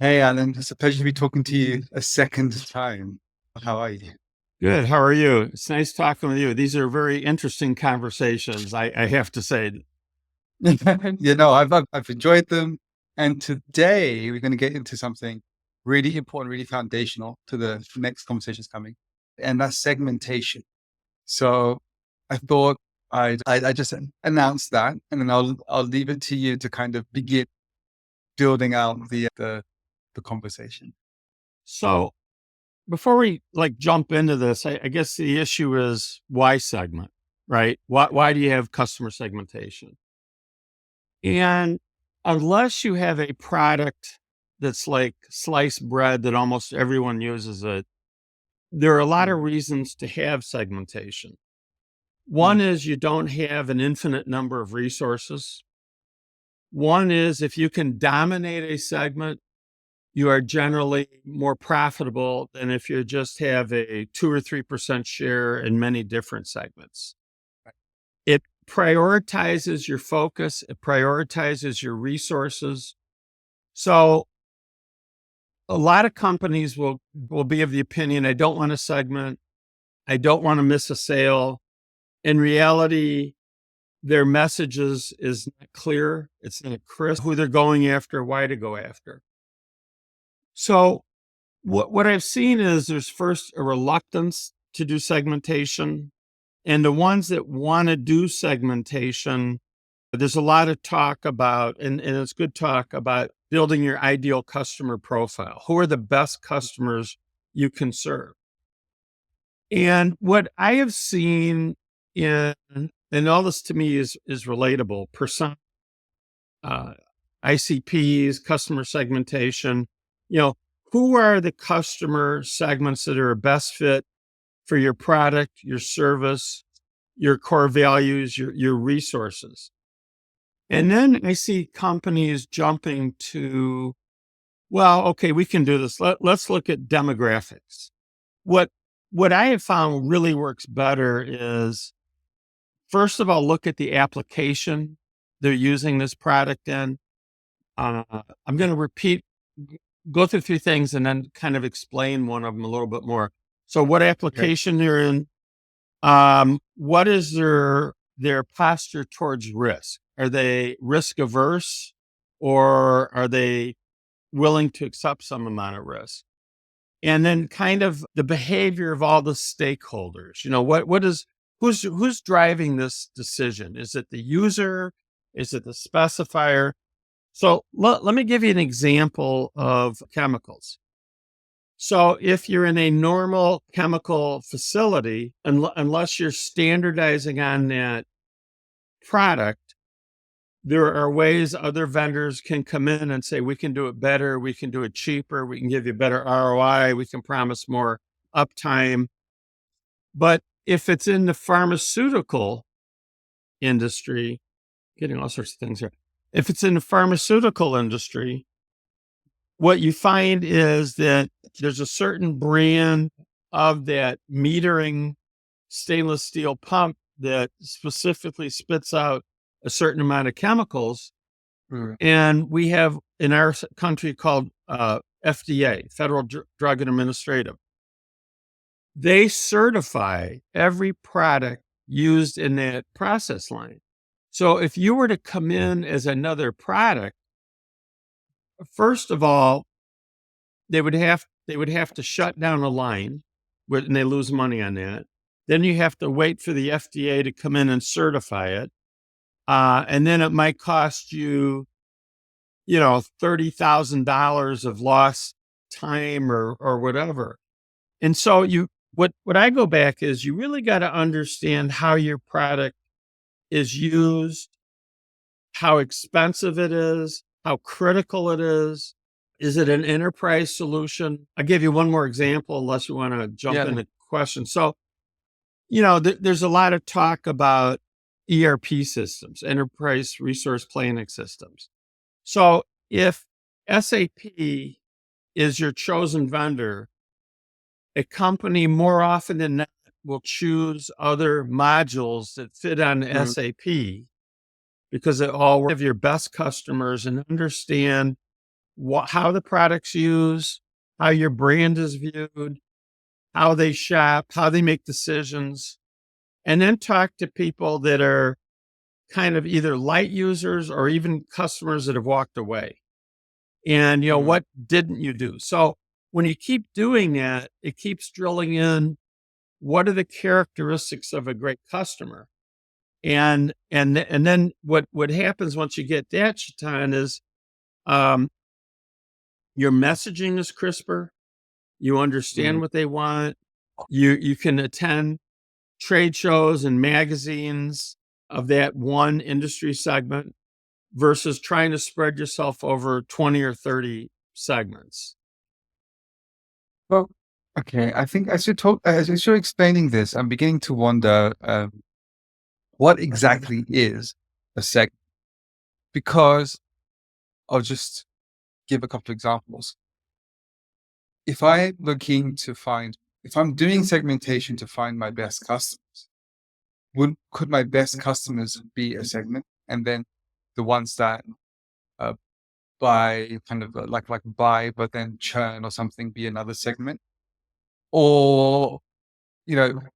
Hey, Alan, it's a pleasure to be talking to you a second time. How are you? Good. How are you? It's nice talking with you. These are very interesting conversations, I have to say. I've enjoyed them. And today we're going to get into something really important, really foundational to the next conversations coming, and that's segmentation. So I thought I just announce that, and then I'll leave it to you to kind of begin building out the conversation. So before we jump into this, I guess the issue is why segment, right? Why do you have customer segmentation? And unless you have a product that's like sliced bread that almost everyone uses it, there are a lot of Mm, reasons to have segmentation. mm, One is you don't have an infinite number of resources. One is if you can dominate a segment, you are generally more profitable than if you just have a 2 or 3% share in many different segments. It prioritizes your focus, it prioritizes your resources. So a lot of companies will be of the opinion, I don't want to segment, I don't want to miss a sale. In reality, their messages is not clear, it's not crisp who they're going after, why to go after. So what I've seen is there's first a reluctance to do segmentation, and the ones that want to do segmentation, there's a lot of talk about, and it's good talk about building your ideal customer profile. Who are the best customers you can serve? And what I have seen in, and all this to me is relatable, persona, uh, ICPs, customer segmentation, you know, who are the customer segments that are a best fit for your product, your service, your core values, your resources. And then I see companies jumping to, well, okay, we can do this. Let's look at demographics. What what I have found really works better is first of all, look at the application they're using this product in. Uh, I'm going to go through three things and then kind of explain one of them a little bit more. So, what okay. application they're in, what is their posture towards risk? Are they risk averse or are they willing to accept some amount of risk? And then kind of the behavior of all the stakeholders. You know, what is who's driving this decision? Is it the user? Is it the specifier? So let me give you an example of chemicals. So if you're in a normal chemical facility, unless you're standardizing on that product, there are ways other vendors can come in and say, we can do it better, we can do it cheaper, we can give you better ROI, we can promise more uptime. But if it's in the pharmaceutical industry, getting all sorts of things here. If it's in the pharmaceutical industry, what you find is that there's a certain brand of that metering stainless steel pump that specifically spits out a certain amount of chemicals. Mm, And we have in our country called FDA, Federal Drug and Administrative. They certify every product used in that process line. So if you were to come in as another product, first of all, they would have to shut down a line, and they lose money on that. Then you have to wait for the FDA to come in and certify it, and then it might cost you, $30,000 of lost time or whatever. And so what I go back is you really got to understand how your product is used, how expensive it is, how critical it is. Is it an enterprise solution? I'll give you one more example, unless you want to jump yeah. into questions. So, there's a lot of talk about ERP systems, enterprise resource planning systems. So if SAP is your chosen vendor, a company more often than not will choose other modules that fit on Mm, SAP because it all have your best customers and understand how the product's used, how your brand is viewed, how they shop, how they make decisions, and then talk to people that are kind of either light users or even customers that have walked away. And, what didn't you do? So when you keep doing that, it keeps drilling in what are the characteristics of a great customer. And then what happens once you get that, Shaitan, is um, your messaging is crisper. You understand what they want. You can attend trade shows and magazines of that one industry segment versus trying to spread yourself over 20 or 30 segments. Well, okay. I think as you're explaining this, I'm beginning to wonder what exactly is a segment. Because I'll just give a couple of examples. If I'm doing segmentation to find my best customers, could my best customers be a segment? And then the ones that buy kind of like buy, but then churn or something be another segment? Or,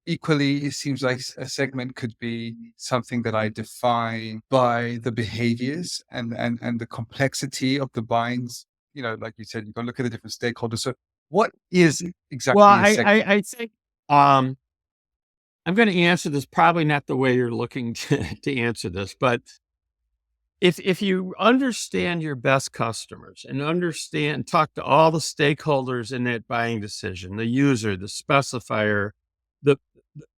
equally, it seems like a segment could be something that I define by the behaviors and the complexity of the buyings. Like you said, you got to look at the different stakeholders. So what is Well, exactly a segment? I think I'm going to answer this probably not the way you're looking to answer this, but if you understand your best customers and talk to all the stakeholders in that buying decision, the user, the specifier, the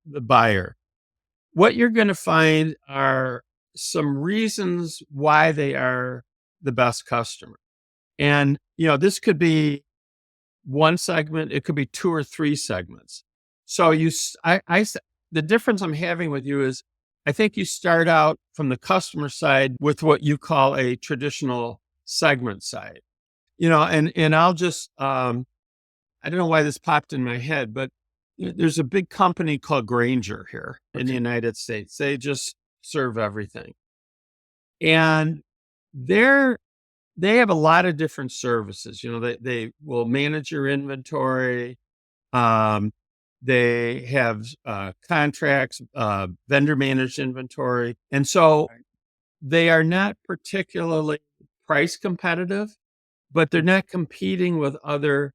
the buyer, what you're going to find are some reasons why they are the best customer. And this could be one segment, it could be two or three segments. So the difference I'm having with you is I think you start out from the customer side with what you call a traditional segment side, and I'll just, I don't know why this popped in my head, but there's a big company called Granger here in the United States. They just serve everything. And they have a lot of different services. They will manage your inventory. They have contracts, vendor managed inventory. And so they are not particularly price competitive, but they're not competing with other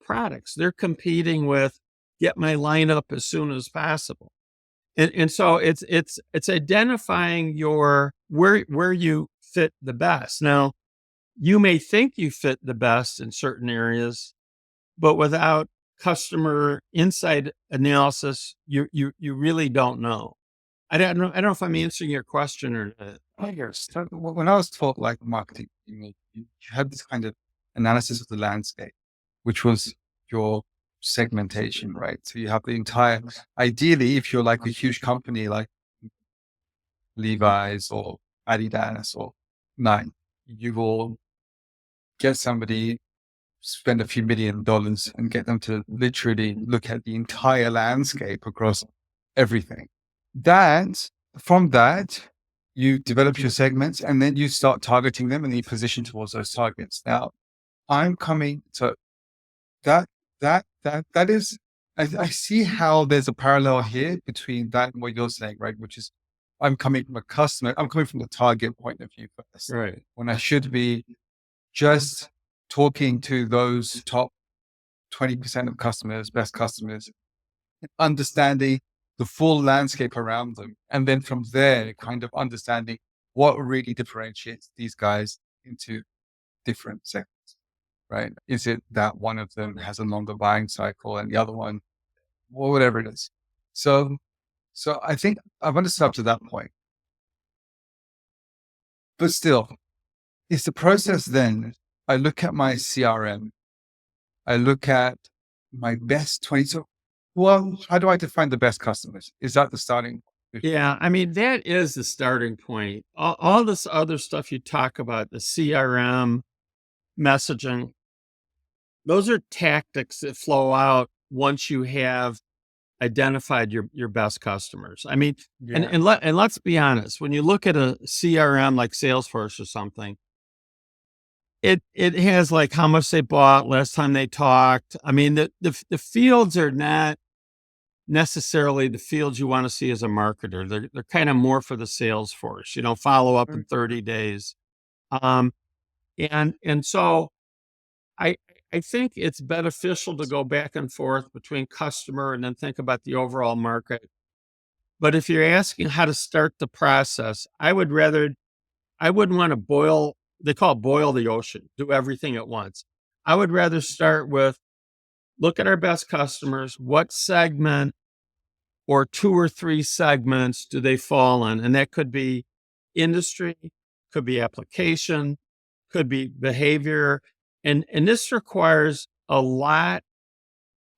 products. They're competing with get my line up as soon as possible. And so it's identifying where you fit the best. Now, you may think you fit the best in certain areas, but without customer insight analysis, you really don't know. I don't know if I'm answering your question or not. Oh, yes. So when I was taught like marketing, you had this kind of analysis of the landscape, which was your segmentation, right? So you have the entire, ideally, if you're like a huge company like Levi's or Adidas or Nike, you will get somebody, spend a few $1 million and get them to literally look at the entire landscape across everything. From that, you develop your segments and then you start targeting them and you position towards those targets. Now, so that is, I see how there's a parallel here between that and what you're saying, right? Which is, I'm coming from the target point of view first. Right. When I should be just talking to those top 20% of customers, best customers, understanding the full landscape around them. And then from there, kind of understanding what really differentiates these guys into different segments, right? Is it that one of them has a longer buying cycle and the other one, or whatever it is? So I think I've understood up to that point. But still, it's the process then. I look at my CRM, I look at my best 20. So, well, how do I define the best customers? Is that the starting point? Yeah, I mean, that is the starting point. All this other stuff you talk about, the CRM, messaging, those are tactics that flow out once you have identified your best customers. I mean, Yeah. and let's be honest, when you look at a CRM like Salesforce or something, It has like how much they bought last time they talked. I mean, the fields are not necessarily the fields you want to see as a marketer. They're kind of more for the sales force, follow up in 30 days. And so I I think it's beneficial to go back and forth between customer and then think about the overall market. But if you're asking how to start the process, I wouldn't want to they call it boil the ocean, do everything at once. I would rather start with look at our best customers, what segment or 2 or 3 segments do they fall in? And that could be industry, could be application, could be behavior. And this requires a lot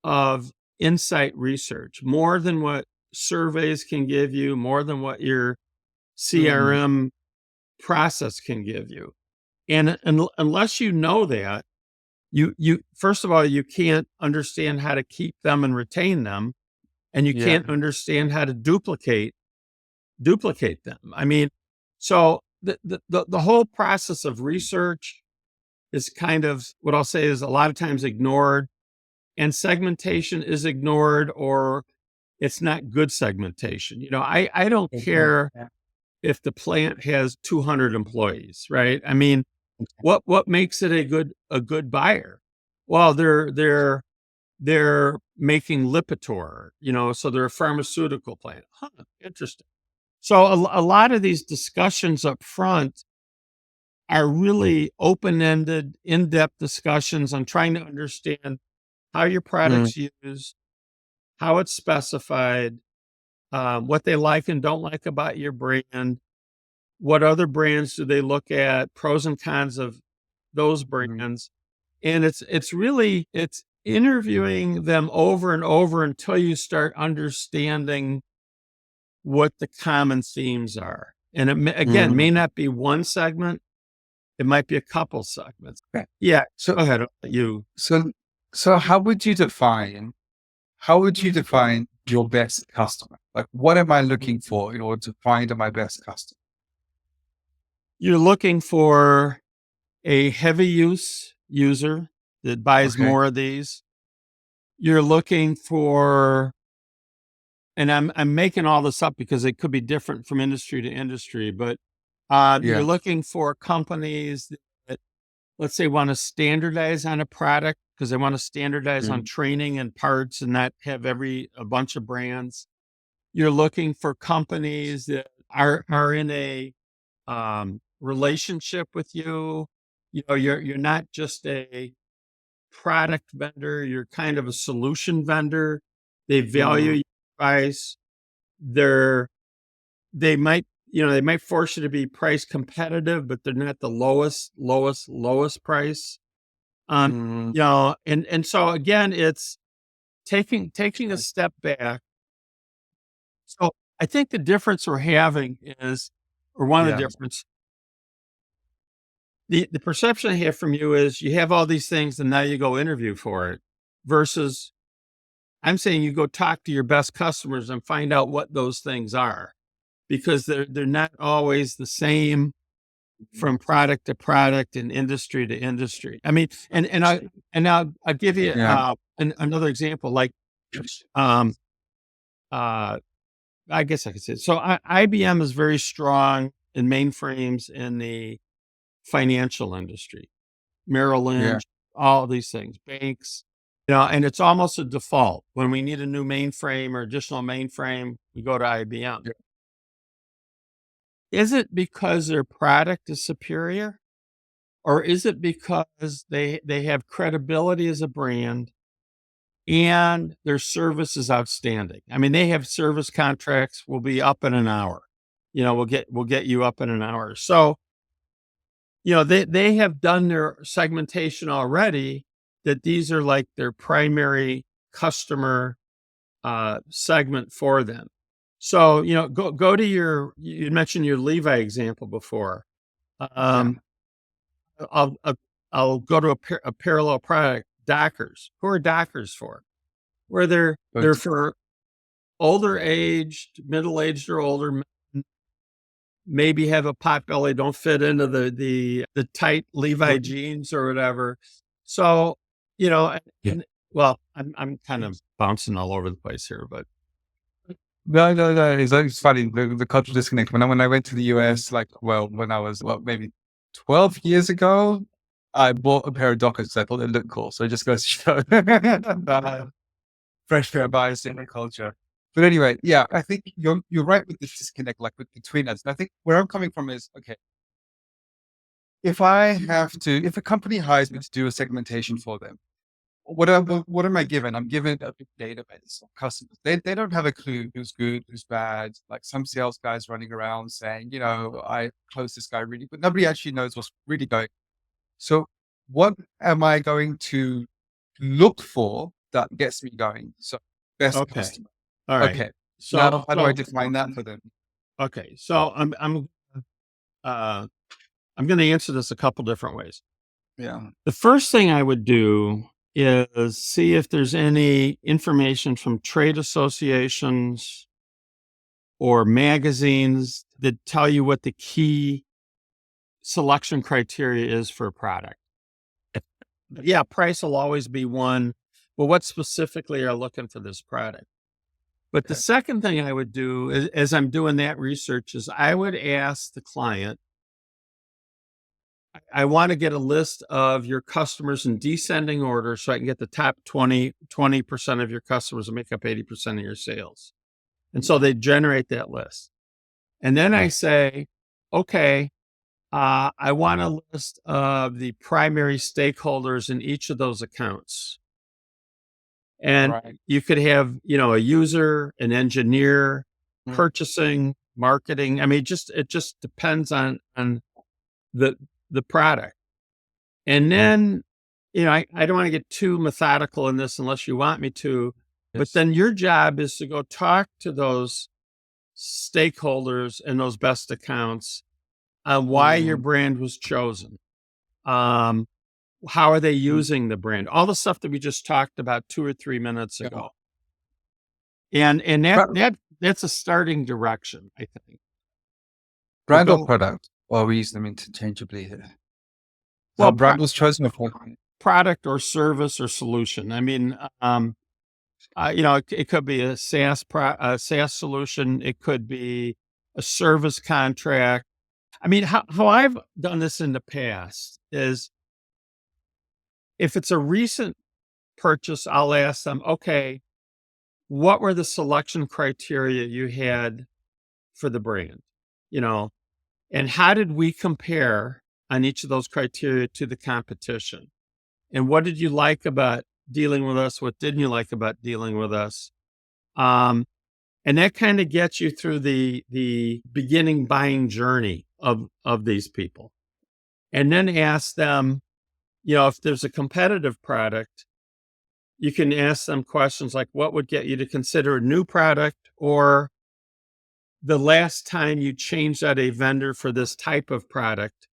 of insight research, more than what surveys can give you, more than what your Mm. CRM process can give you. And unless you know that, you first of all, you can't understand how to keep them and retain them, and you Yeah. can't understand how to duplicate them. I mean, so the whole process of research is kind of what I'll say is a lot of times ignored, and segmentation is ignored, or it's not good segmentation. I don't care Yeah. if the plant has 200 employees, right? I mean, what makes it a good buyer? Well, they're making Lipitor, so they're a pharmaceutical plant. Huh, interesting. So a lot of these discussions up front are really open-ended, in-depth discussions on trying to understand how your Mm. product's used, how it's specified, what they like and don't like about your brand, what other brands do they look at, pros and cons of those Mm. brands. And it's interviewing them over and over until you start understanding what the common themes are. And again, Mm. may not be one segment, it might be a couple segments. Okay. Yeah, So, go ahead. You so, so how would you define your best customer? Like, what am I looking for in order to find my best customer? you're looking for a heavy use user that buys Okay. more of these. You're looking for, and I'm making all this up because it could be different from industry to industry, but you're Yeah. looking for companies that, let's say, want to standardize on a product because they want to standardize on Mm. training and parts and not have a bunch of brands. You're looking for companies that are in a relationship with you. You're not just a product vendor, you're kind of a solution vendor. They value Mm. your price. They're they might force you to be price competitive, but they're not the lowest price. Mm. And so again, it's taking a step back. So I think the difference we're having is, or one of the Yeah. difference, the perception I have from you is you have all these things and now you go interview for it, versus I'm saying you go talk to your best customers and find out what those things are, because they're not always the same from product to product and industry to industry. I mean, I'll give you Yeah. another example. Like, um, uh, I guess I could say it. So IBM is very strong in mainframes in the financial industry, Merrill Yeah. Lynch, all these things, banks. And it's almost a default. When we need a new mainframe or additional mainframe, we go to IBM. Yeah. Is it because their product is superior? Or is it because they have credibility as a brand and their service is outstanding? I mean, they have service contracts, will be up in an hour. We'll get you up in an hour. So, they have done their segmentation already, that these are like their primary customer segment for them. So, go to you mentioned your Levi example before. Yeah. Um, I'll I'll go to a parallel product, Dockers. Who are Dockers for? Where they're But for older aged, middle aged or older men maybe have a pot belly, don't fit into the tight Levi jeans or whatever. So, well, I'm kind of bouncing all over the place here, but No. It's funny, the cultural disconnect. When I went to the US, when I was, maybe 12 years ago, I bought a pair of Dockers because I thought they looked cool. So it just goes to show fresh pair of eyes in the culture. But anyway, yeah, I think you're right with this disconnect, between us. And I think where I'm coming from is, okay, if a company hires me to do a segmentation for them, what am I given? I'm given a big database of customers. They don't have a clue who's good, who's bad. Like some sales guys running around saying, I closed this guy really, but nobody actually knows what's really going. So what am I going to look for that gets me going? So best okay. customer. All right. Okay. So Now how do I define that for them? Okay. So I'm going to answer this a couple different ways. Yeah. The first thing I would do is see if there's any information from trade associations or magazines that tell you what the key selection criteria is for a product. Yeah, price will always be one. Well, what specifically are looking for this product? But the second thing I would do as I'm doing that research is I would ask the client, I want to get a list of your customers in descending order so I can get the top 20% of your customers to make up 80% of your sales. And so they generate that list. And then I say, okay, I want a list of the primary stakeholders in each of those accounts. And you could have, a user, an engineer, purchasing, marketing. I mean, it just depends on the product. And then, I don't want to get too methodical in this unless you want me to, but then your job is to go talk to those stakeholders and those best accounts on why your brand was chosen. How are they using the brand? All the stuff that we just talked about 2 or 3 minutes ago. And that's a starting direction, I think. Brand or product? Or we use them interchangeably here. Well, brand was chosen for product or service or solution. I mean, it could be a SaaS solution. It could be a service contract. I mean, how I've done this in the past is if it's a recent purchase, I'll ask them, okay, what were the selection criteria you had for the brand? And how did we compare on each of those criteria to the competition? And what did you like about dealing with us? What didn't you like about dealing with us? And that kind of gets you through the beginning buying journey of these people. And then ask them, if there's a competitive product, you can ask them questions like, what would get you to consider a new product, or the last time you changed out a vendor for this type of product,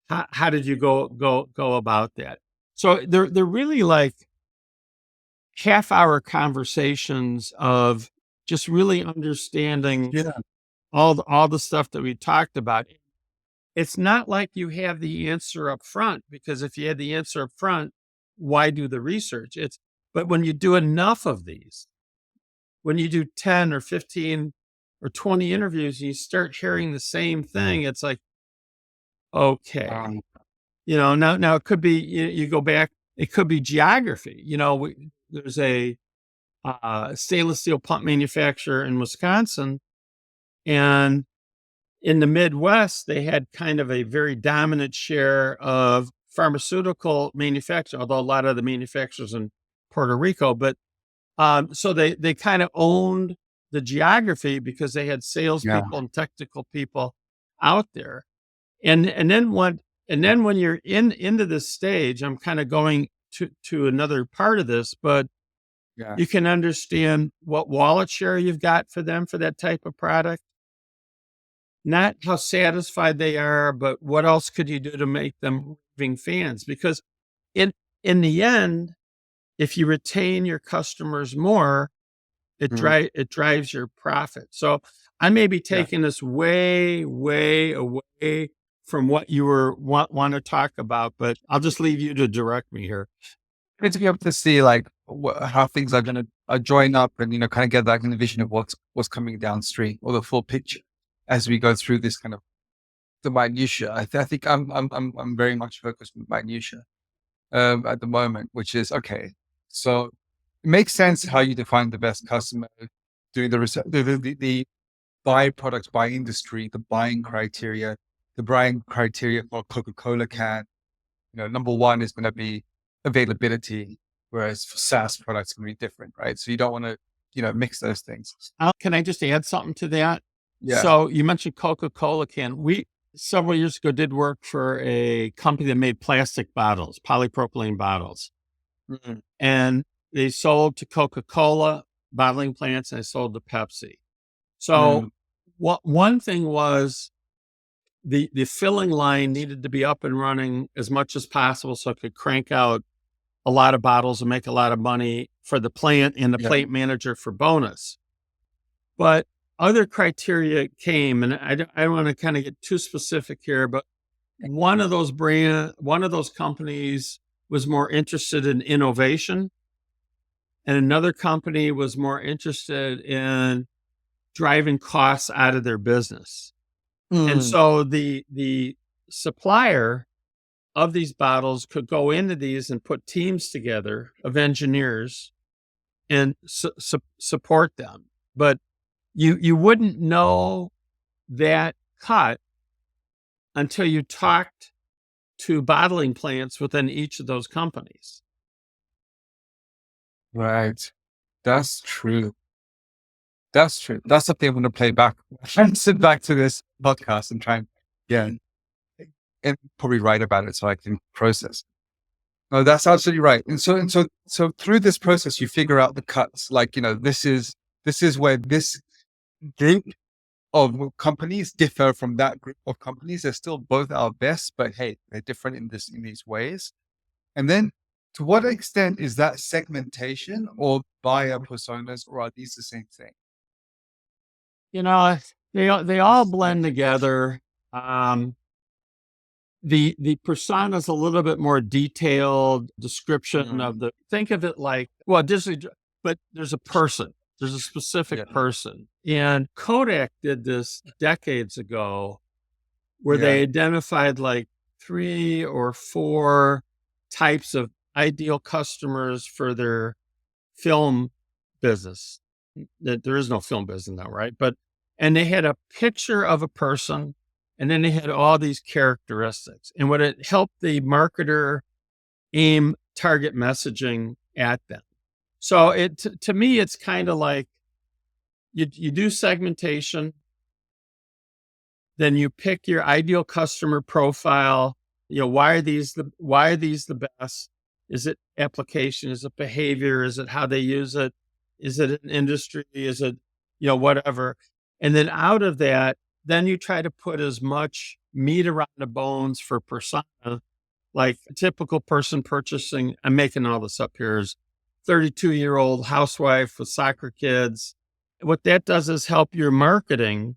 how did you go about that? So they're really like half-hour conversations of just really understanding all the stuff that we talked about. It's not like you have the answer up front, because if you had the answer up front, why do the research? But when you do enough of these, when you do 10 or 15 or 20 interviews, and you start hearing the same thing, it's like, okay, now it could be, you go back, it could be geography. There's a stainless steel pump manufacturer in Wisconsin, and in the Midwest, they had kind of a very dominant share of pharmaceutical manufacturing, although a lot of the manufacturers in Puerto Rico. But so they kind of owned the geography because they had salespeople and technical people out there. And then when you're into this stage, I'm kind of going to another part of this, but you can understand what wallet share you've got for them for that type of product. Not how satisfied they are, but what else could you do to make them raving fans? Because in the end, if you retain your customers more, it drives your profit. So I may be taking this way, way away from what you want to talk about, but I'll just leave you to direct me here. Good to be able to see like how things are going to join up and, kind of get that kind of vision of what's coming downstream or the full picture as we go through this kind of the minutia. I think I'm very much focused on minutia at the moment, which is okay. So it makes sense how you define the best customer, doing the research, the by products, by industry, the buying criteria for Coca-Cola can, number one is going to be availability, whereas for SaaS products can be different, right? So you don't want to, mix those things. Can I just add something to that? Yeah. So you mentioned Coca-Cola can. We several years ago did work for a company that made plastic bottles, polypropylene bottles, and they sold to Coca-Cola bottling plants and they sold to Pepsi. So one thing was the filling line needed to be up and running as much as possible so it could crank out a lot of bottles and make a lot of money for the plant and the plant manager for bonus. But other criteria came, and I don't want to kind of get too specific here, but one of those companies was more interested in innovation, and another company was more interested in driving costs out of their business. And so the supplier of these bottles could go into these and put teams together of engineers and support them. But you wouldn't know that cut until you talked to bottling plants within each of those companies. Right. That's true. That's true. That's something I'm going to play back and sit back to this podcast and try and probably write about it so I can process. No, that's absolutely right. And so through this process, you figure out the cuts. Like, this is where this group of companies differ from that group of companies. They're still both our best, but hey, they're different in these ways. And then to what extent is that segmentation or buyer personas, or are these the same thing? They all blend together. The persona is a little bit more detailed description of think of it like, but there's a person, there's a specific person. And Kodak did this decades ago where they identified like 3 or 4 types of ideal customers for their film business. There is no film business now, right? And they had a picture of a person, and then they had all these characteristics. And what it helped the marketer aim target messaging at them. So to me, it's kind of like you do segmentation, then you pick your ideal customer profile. Why are these the best? Is it application? Is it behavior? Is it how they use it? Is it an industry? Is it, whatever? And then out of that, then you try to put as much meat around the bones for persona. Like a typical person purchasing, I'm making all this up here, is 32-year-old housewife with soccer kids. What that does is help your marketing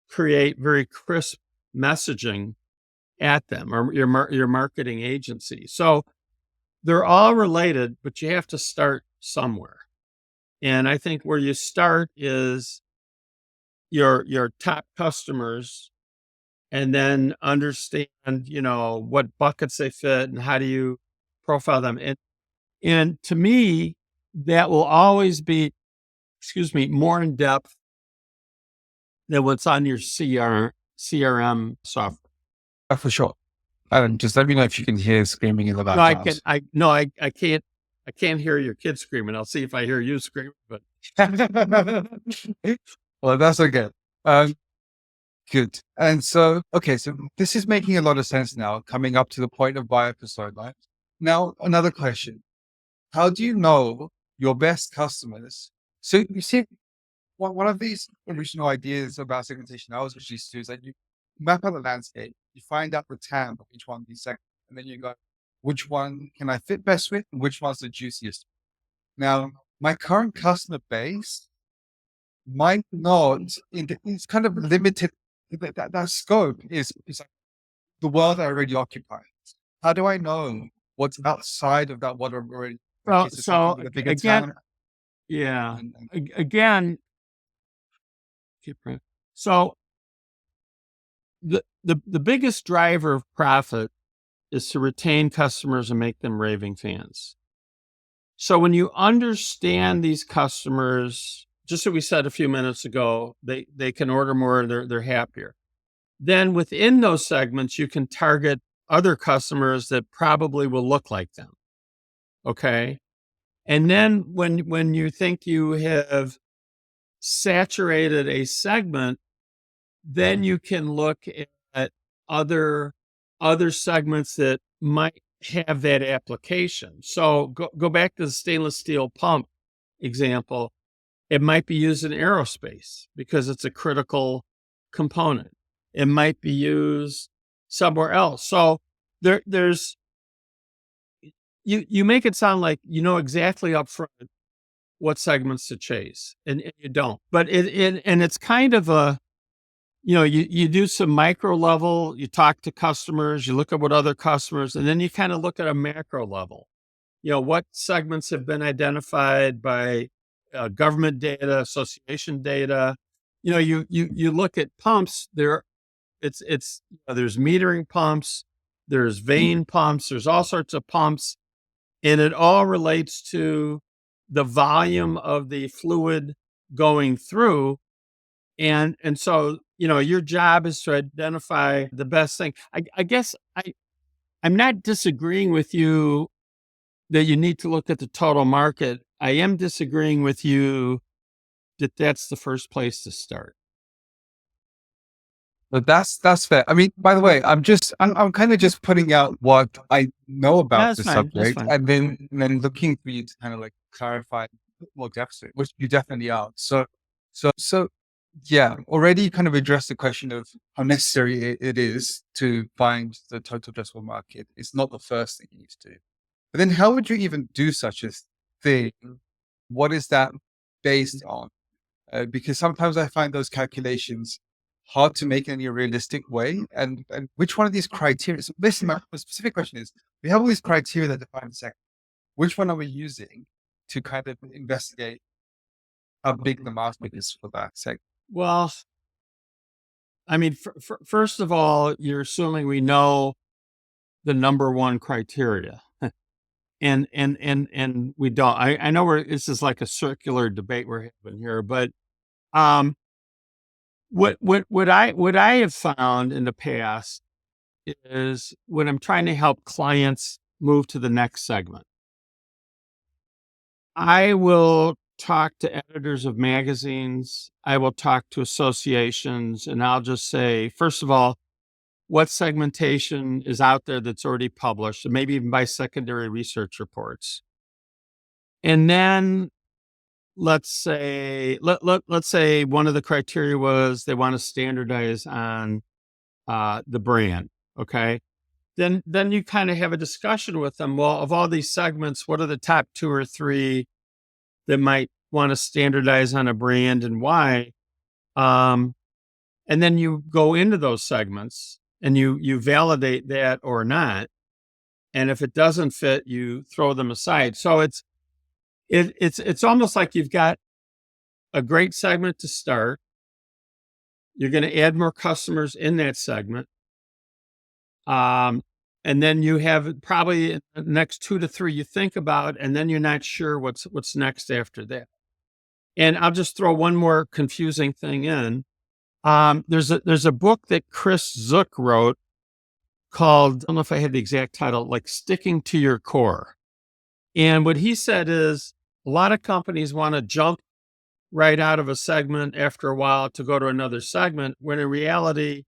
create very crisp messaging at them, or your marketing agency. So they're all related, but you have to start somewhere. And I think where you start is your top customers, and then understand, what buckets they fit and how do you profile them. And to me, that will always be, more in depth than what's on your CRM software. For sure. Alan, just let me know if you can hear screaming in the No, background. I can't. I can't hear your kids screaming. I'll see if I hear you screaming, but well, that's okay. Good. And so, okay, so this is making a lot of sense now, coming up to the point of buyer persona. Now, another question. How do you know your best customers? So you see, one of these original ideas about segmentation I was introduced to is that you map out the landscape, you find out the TAM of each one of these segments, and then you go, which one can I fit best with, and which one's the juiciest? Now, my current customer base might not, it's kind of limited. That scope is like the world I already occupy. How do I know what's outside of that, what I'm already, like, is it something with a bigger again, town? yeah, And again, so the biggest driver of profit is to retain customers and make them raving fans. So when you understand these customers, just as we said a few minutes ago, they can order more, they're happier. Then within those segments, you can target other customers that probably will look like them. Okay. And then when you think you have saturated a segment, then you can look at other other segments that might have that application. So go back to the stainless steel pump example. It might be used in aerospace because it's a critical component. It might be used somewhere else. So there's you make it sound like you know exactly up front what segments to chase, and you don't. But and it's kind of a, you know, you do some micro level, you talk to customers, you look at what other customers, and then you kind of look at a macro level. You know, what segments have been identified by government data, association data. You know, you look at pumps. It's you know, there's metering pumps, there's vein pumps, there's all sorts of pumps, and it all relates to the volume of the fluid going through. And so, you know, your job is to identify the best thing. I guess I'm not disagreeing with you that you need to look at the total market. I am disagreeing with you that that's the first place to start. but that's fair. I mean, by the way, I'm kind of just putting out what I know Yeah, about that's the fine. That's subject, fine. and then looking for you to kind of like clarify more depth to it, which you definitely are. So yeah, already kind of addressed the question of how necessary it is to find the total addressable market. It's not the first thing you need to do. But then how would you even do such a thing? What is that based on? Because sometimes I find those calculations hard to make in any realistic way. And which one of these criteria? So basically, my specific question is: we have all these criteria that define the sector. Which one are we using to kind of investigate how big the market is for that sector? Well, I mean, first of all, you're assuming we know the number one criteria. And we don't. I know this is like a circular debate we're having here, but um, what I have found in the past is when I'm trying to help clients move to the next segment, I will talk to editors of magazines, I will talk to associations, and I'll just say, first of all, what segmentation is out there that's already published, and maybe even by secondary research reports. And then let's say one of the criteria was they want to standardize on the brand. Okay. Then you kind of have a discussion with them. Well, of all these segments, what are the top two or three that might want to standardize on a brand and why? And then you go into those segments and you validate that or not. And if it doesn't fit, you throw them aside. So it's almost like you've got a great segment to start. You're going to add more customers in that segment. And then you have probably the next 2 to 3 you think about, and then you're not sure what's next after that. And I'll just throw one more confusing thing in. There's a book that Chris Zook wrote called, I don't know if I had the exact title, like Sticking to Your Core. And what he said is a lot of companies want to jump right out of a segment after a while to go to another segment, when in reality,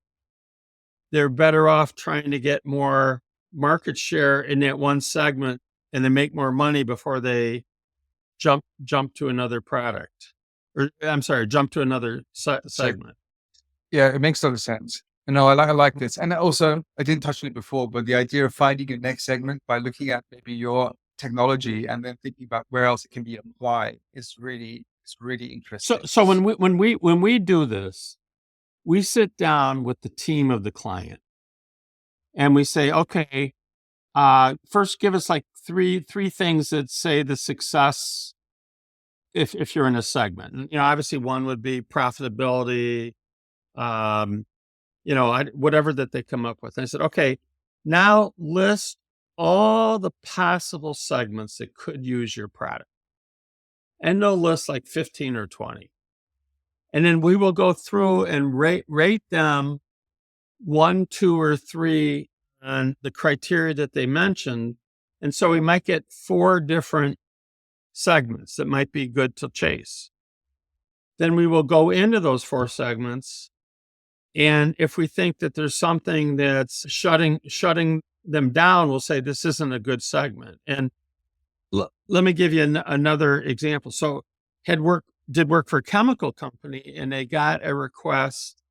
they're better off trying to get more market share in that one segment and then make more money before they jump to another product. Or I'm sorry, jump to another segment. Yeah, it makes a lot of sense. And no, I like this. And also, I didn't touch on it before, but the idea of finding your next segment by looking at maybe your technology and then thinking about where else it can be applied is really It's really interesting. So when we do this, we sit down with the team of the client and we say, okay, first give us like three things that say the success if you're in a segment. And, obviously one would be profitability, whatever that they come up with. And I said, okay, now list all the possible segments that could use your product. And they'll list like 15 or 20. And then we will go through and rate them 1, 2, or 3 on the criteria that they mentioned. And so we might get 4 different segments that might be good to chase. Then we will go into those 4 segments. And if we think that there's something that's shutting them down, we'll say this isn't a good segment. And let me give you another example. So did work for a chemical company, and they got a request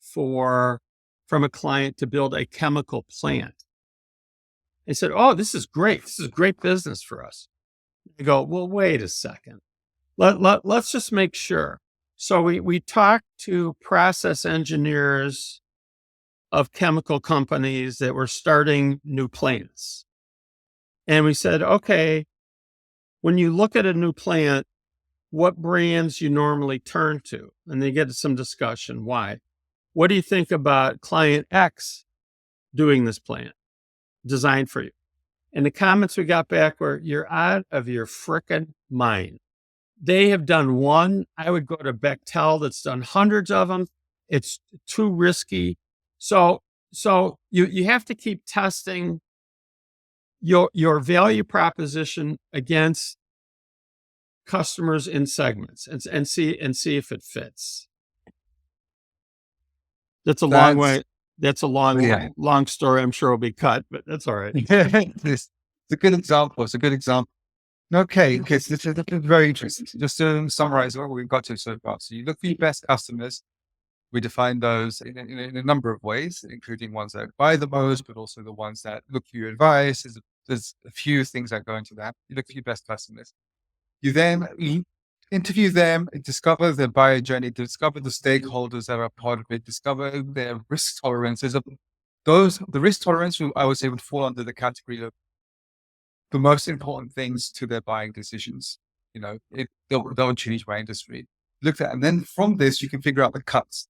from a client to build a chemical plant. They said, oh, this is great. This is great business for us. They go, well, wait a second. Let's just make sure. So we talked to process engineers of chemical companies that were starting new plants. And we said, okay, when you look at a new plant, what brands you normally turn to? And they get some discussion. Why? What do you think about client X doing this plant designed for you? And the comments we got back were, you're out of your frickin' mind. They have done one. I would go to Bechtel that's done hundreds of them. It's too risky. So you have to keep testing your value proposition against customers in segments and see if it fits. That's a long way. That's a long story. I'm sure will be cut, but that's all right. It's a good example. Okay, so this is very interesting. Just to summarize what we've got to so far. So you look for your best customers. We define those in a number of ways, including ones that buy the most, but also the ones that look for your advice. There's a few things that go into that. You look for your best customers. You then interview them, discover their buyer journey, discover the stakeholders that are part of it, discover their risk tolerances. The risk tolerance, I would say, would fall under the category of the most important things to their buying decisions. They'll change by industry. Look at, and then from this, you can figure out the cuts.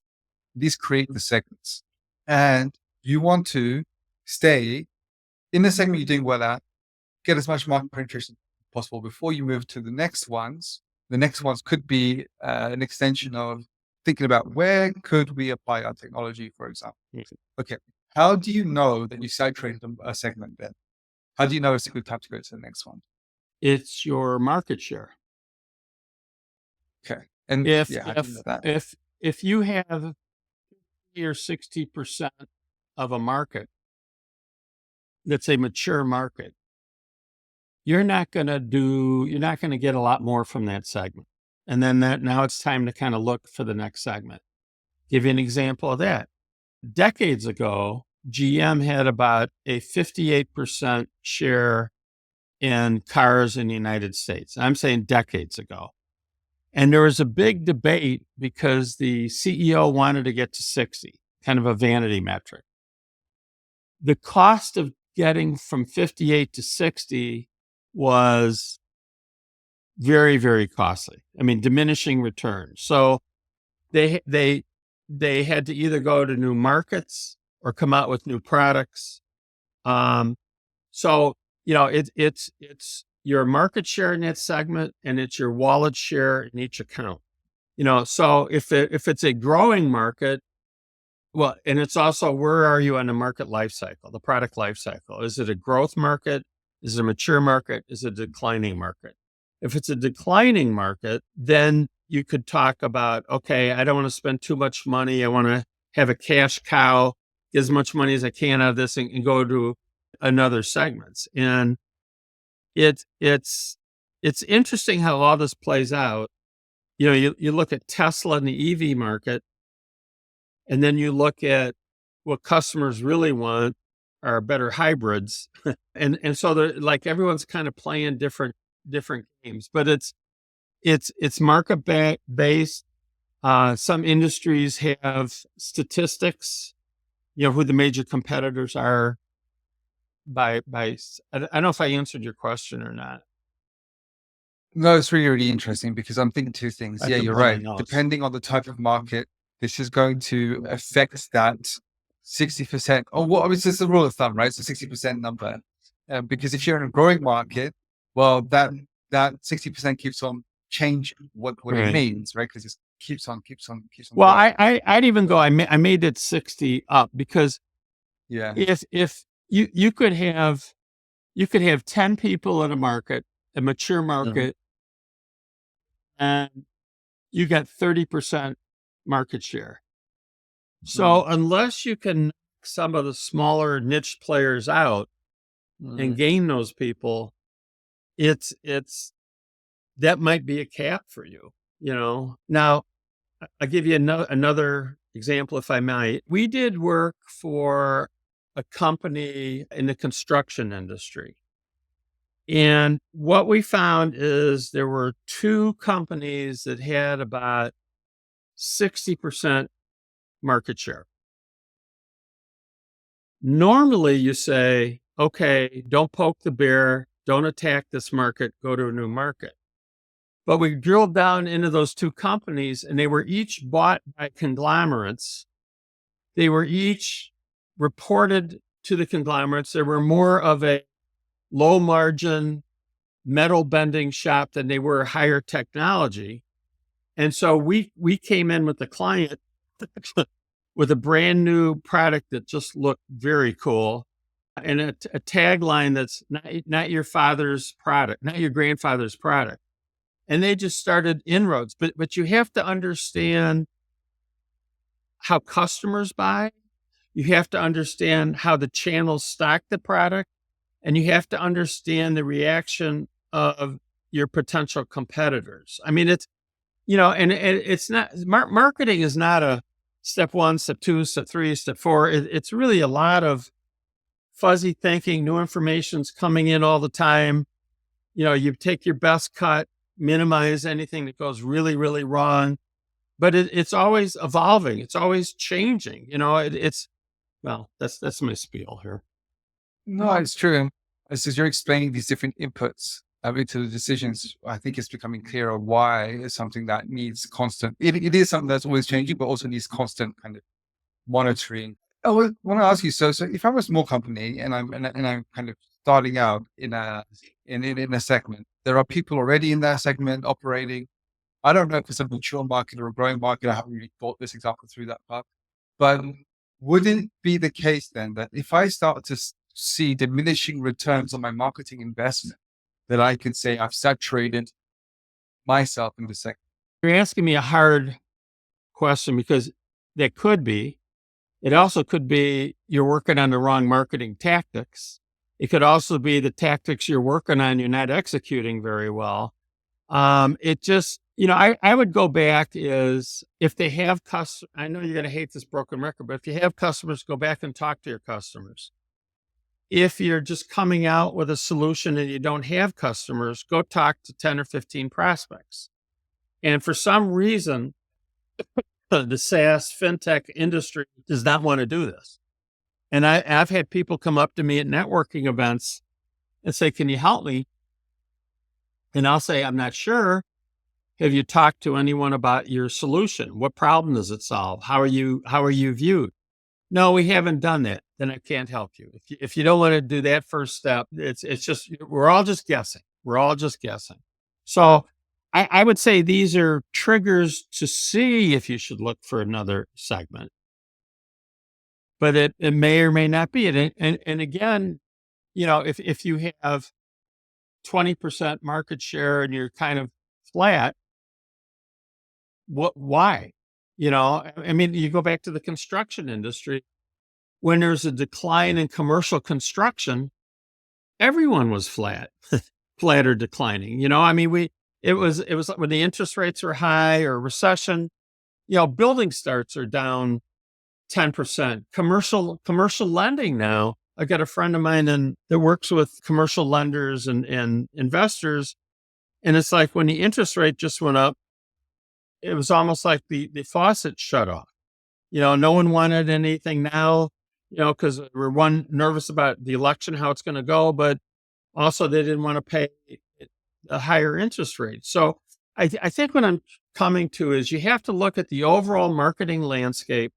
These create the segments. And you want to stay in the segment you're doing well at, get as much market penetration as possible before you move to the next ones. The next ones could be an extension of thinking about where could we apply our technology, for example. Okay, how do you know that you saturated a segment then? How do you know it's a good time to go to the next one? It's your market share. Okay. And if you have 50 or 60% of a market that's a mature market, you're not going to get a lot more from that segment. And then now it's time to kind of look for the next segment. Give you an example of that. Decades ago, GM had about a 58% share in cars in the United States. I'm saying decades ago. And there was a big debate because the CEO wanted to get to 60, kind of a vanity metric. The cost of getting from 58 to 60 was very, very costly. I mean, diminishing returns. So they had to either go to new markets or come out with new products. So it's your market share in that segment, and it's your wallet share in each account. So if it's a growing market, well, and it's also, where are you on the market life cycle, the product life cycle? Is it a growth market? Is it a mature market? Is it a declining market? If it's a declining market, then you could talk about, okay, I don't want to spend too much money. I want to have a cash cow, get as much money as I can out of this and go to another segments. And it's interesting how all this plays out. You look at Tesla in the EV market, and then you look at what customers really want are better hybrids. and so they're like, everyone's kind of playing different games, but It's market based. Some industries have statistics, who the major competitors are I don't know if I answered your question or not. No, it's really, really interesting because I'm thinking two things. I Yeah, have to you're blow my right. nose. Depending on the type of market, this is going to affect that 60%. Or what? It's just a rule of thumb, right? So 60% number. Because if you're in a growing market, well, that 60% keeps on changing what it Right. means, right? Because it keeps on Well, growing. I'd even go. I made it 60 up because Yeah. if you could have 10 people in a market, a mature market, and you got 30% market share. So unless you can knock some of the smaller niche players out and gain those people, it's that might be a cap for you. Now I'll give you another example, if I might. We did work for a company in the construction industry. And what we found is there were two companies that had about 60% market share. Normally, you say, okay, don't poke the bear, don't attack this market, go to a new market. But we drilled down into those two companies, and they were each bought by conglomerates. They were each reported to the conglomerates. They were more of a low margin metal bending shop than they were higher technology. And so we came in with the client with a brand new product that just looked very cool, and a tagline that's not your father's product, not your grandfather's product. And they just started inroads. But you have to understand how customers buy. You have to understand how the channels stock the product, and you have to understand the reaction of your potential competitors. I mean, it's and it's not marketing is not a step 1, step 2, step 3, step 4. It's really a lot of fuzzy thinking. New information's coming in all the time. You take your best cut, minimize anything that goes really, really wrong. But it's always evolving. It's always changing. Well, that's my spiel here. No, it's true. As you're explaining these different inputs into the decisions, I think it's becoming clearer why it's something that needs constant. It is something that's always changing, but also needs constant kind of monitoring. I want to ask you. So if I'm a small company and I'm kind of starting out in a segment, there are people already in that segment operating. I don't know if it's a mature market or a growing market. I haven't really thought this example through that part, but would it be the case then that if I start to see diminishing returns on my marketing investment, that I could say I've saturated myself in the sector? You're asking me a hard question because that could be. It also could be you're working on the wrong marketing tactics. It could also be the tactics you're working on, you're not executing very well. It just, I would go back is if they have customers, I know you're going to hate this broken record, but if you have customers, go back and talk to your customers. If you're just coming out with a solution and you don't have customers, go talk to 10 or 15 prospects. And for some reason, the SaaS fintech industry does not want to do this. And I've had people come up to me at networking events and say, can you help me? And I'll say, I'm not sure. Have you talked to anyone about your solution? What problem does it solve? How are you viewed? No, we haven't done that. Then I can't help you. If you don't want to do that first step, it's just, we're all just guessing. We're all just guessing. So I would say these are triggers to see if you should look for another segment. But it may or may not be. And again, if you have 20% market share and you're kind of flat, why? I mean, you go back to the construction industry. When there's a decline in commercial construction, everyone was flat or declining. I mean, it was when the interest rates are high or recession, building starts are down 10%. Commercial lending now. I got a friend of mine that works with commercial lenders and investors. And it's like when the interest rate just went up, it was almost like the faucet shut off. No one wanted anything now, because we're nervous about the election, how it's going to go, but also they didn't want to pay a higher interest rate. So I think what I'm coming to is you have to look at the overall marketing landscape,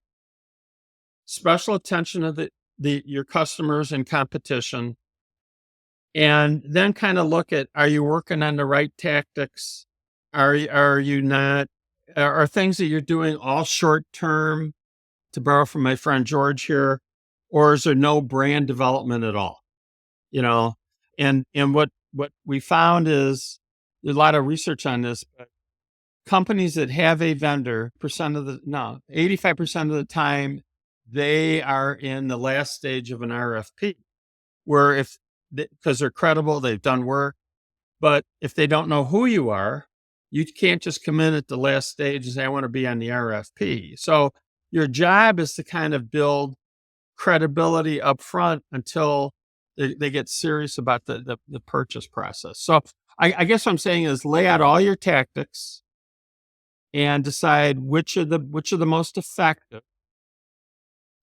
special attention to your customers and competition, and then kind of look at, are you working on the right tactics? Are you not? Are things that you're doing all short term, to borrow from my friend George here, or is there no brand development at all? You know, and what we found is there's a lot of research on this, but companies that have a vendor, 85% of the time, they are in the last stage of an RFP, where because they're credible, they've done work, but if they don't know who you are, you can't just come in at the last stage and say, I want to be on the RFP. So your job is to kind of build credibility up front until they get serious about the purchase process. So I guess what I'm saying is lay out all your tactics and decide which are the most effective,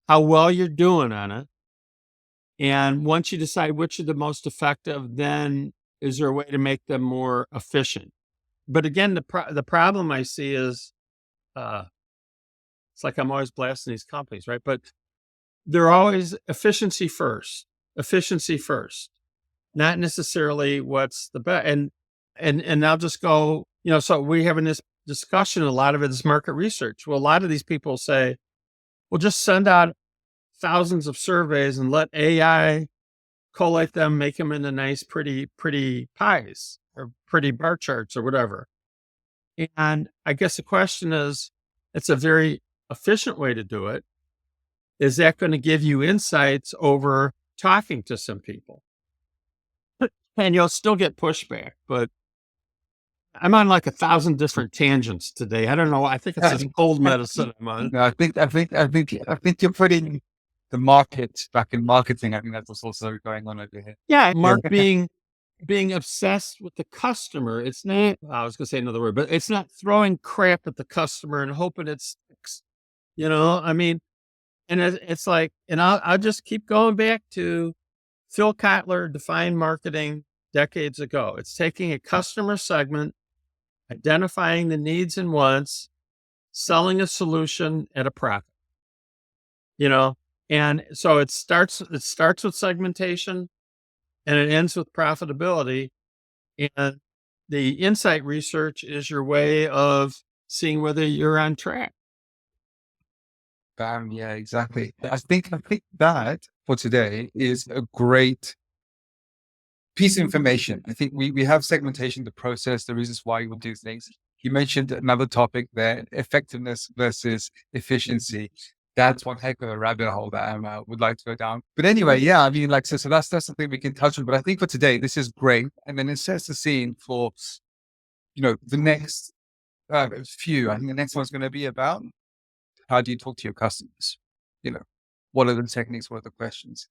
how well you're doing on it. And once you decide which are the most effective, then is there a way to make them more efficient? But again, the problem I see is, it's like I'm always blasting these companies, right? But they're always efficiency first, not necessarily what's the best. And I'll just go, so we have in this discussion, a lot of it is market research. Well, a lot of these people say, well, just send out thousands of surveys and let AI collate them, make them into nice, pretty pies or pretty bar charts or whatever. And I guess the question is, it's a very efficient way to do it. Is that going to give you insights over talking to some people? And you'll still get pushback, but I'm on like 1,000 different tangents today. I don't know. I think it's this cold medicine I'm on. No, I think you're putting the market back in marketing. I think that's what's also going on over here. Yeah, Mark being obsessed with the customer. It's not, I was going to say another word, but it's not throwing crap at the customer and hoping it sticks. I mean, and it's like, and I'll just keep going back to Phil Kotler defined marketing decades ago. It's taking a customer segment, identifying the needs and wants, selling a solution at a profit. And so it starts with segmentation and it ends with profitability. And the insight research is your way of seeing whether you're on track. Bam, yeah, exactly. I think that for today is a great piece of information. I think we have segmentation, the process, the reasons why you would do things. You mentioned another topic there, effectiveness versus efficiency. That's one heck of a rabbit hole that I would like to go down. But anyway, yeah, I mean, like, so that's something we can touch on. But I think for today, this is great. And then it sets the scene for, the next few. I think the next one's going to be about how do you talk to your customers? What are the techniques? What are the questions?